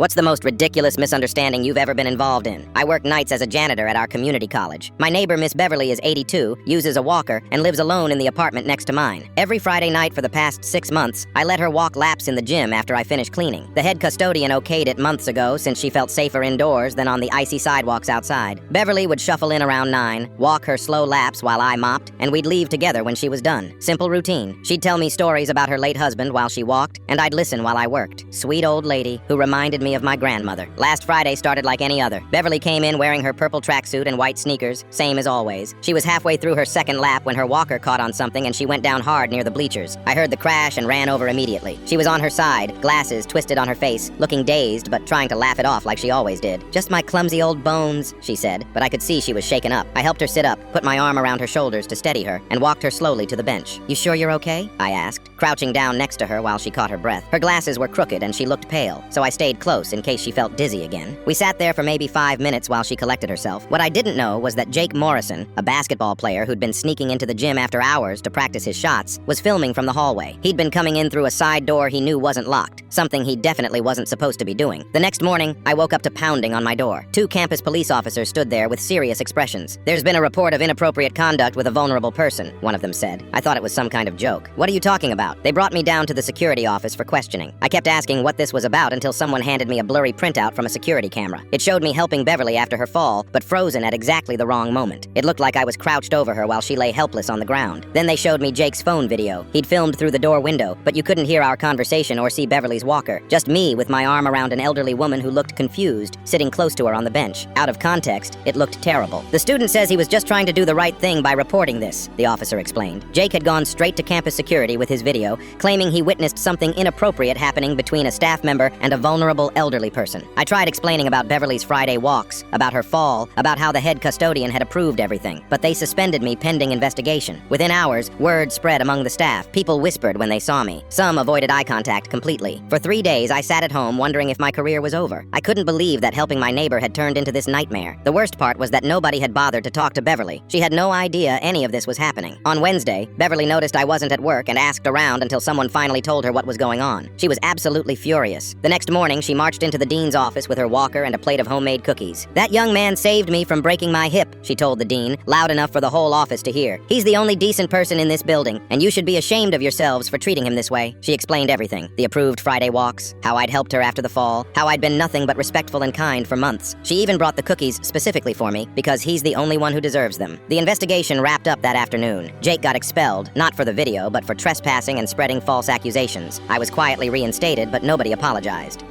What's the most ridiculous misunderstanding you've ever been involved in? I work nights as a janitor at our community college. My neighbor, Miss Beverly, is 82, uses a walker, and lives alone in the apartment next to mine. Every Friday night for the past 6 months, I let her walk laps in the gym after I finish cleaning. The head custodian okayed it months ago since she felt safer indoors than on the icy sidewalks outside. Beverly would shuffle in around 9, walk her slow laps while I mopped, and we'd leave together when she was done. Simple routine. She'd tell me stories about her late husband while she walked, and I'd listen while I worked. Sweet old lady who reminded me of my grandmother. Last Friday started like any other. Beverly came in wearing her purple tracksuit and white sneakers, same as always. She was halfway through her second lap when her walker caught on something and she went down hard near the bleachers. I heard the crash and ran over immediately. She was on her side, glasses twisted on her face, looking dazed but trying to laugh it off like she always did. "Just my clumsy old bones," she said, but I could see she was shaken up. I helped her sit up, put my arm around her shoulders to steady her, and walked her slowly to the bench. "You sure you're okay?" I asked, crouching down next to her while she caught her breath. Her glasses were crooked and she looked pale, so I stayed close in case she felt dizzy again. We sat there for maybe 5 minutes while she collected herself. What I didn't know was that Jake Morrison, a basketball player who'd been sneaking into the gym after hours to practice his shots, was filming from the hallway. He'd been coming in through a side door he knew wasn't locked, something he definitely wasn't supposed to be doing. The next morning, I woke up to pounding on my door. 2 campus police officers stood there with serious expressions. "There's been a report of inappropriate conduct with a vulnerable person," one of them said. I thought it was some kind of joke. "What are you talking about?" They brought me down to the security office for questioning. I kept asking what this was about until someone handed me a blurry printout from a security camera. It showed me helping Beverly after her fall, but frozen at exactly the wrong moment. It looked like I was crouched over her while she lay helpless on the ground. Then they showed me Jake's phone video. He'd filmed through the door window, but you couldn't hear our conversation or see Beverly's walker. Just me with my arm around an elderly woman who looked confused, sitting close to her on the bench. Out of context, it looked terrible. "The student says he was just trying to do the right thing by reporting this," the officer explained. Jake had gone straight to campus security with his video, claiming he witnessed something inappropriate happening between a staff member and a vulnerable elderly person. I tried explaining about Beverly's Friday walks, about her fall, about how the head custodian had approved everything, but they suspended me pending investigation. Within hours, word spread among the staff. People whispered when they saw me. Some avoided eye contact completely. For 3 days, I sat at home wondering if my career was over. I couldn't believe that helping my neighbor had turned into this nightmare. The worst part was that nobody had bothered to talk to Beverly. She had no idea any of this was happening. On Wednesday, Beverly noticed I wasn't at work and asked around until someone finally told her what was going on. She was absolutely furious. The next morning, she marched into the dean's office with her walker and a plate of homemade cookies. "That young man saved me from breaking my hip," she told the dean, loud enough for the whole office to hear. "He's the only decent person in this building, and you should be ashamed of yourselves for treating him this way." She explained everything. The approved Friday walks, how I'd helped her after the fall, how I'd been nothing but respectful and kind for months. She even brought the cookies specifically for me, because he's the only one who deserves them. The investigation wrapped up that afternoon. Jake got expelled, not for the video, but for trespassing and spreading false accusations. I was quietly reinstated, but nobody apologized.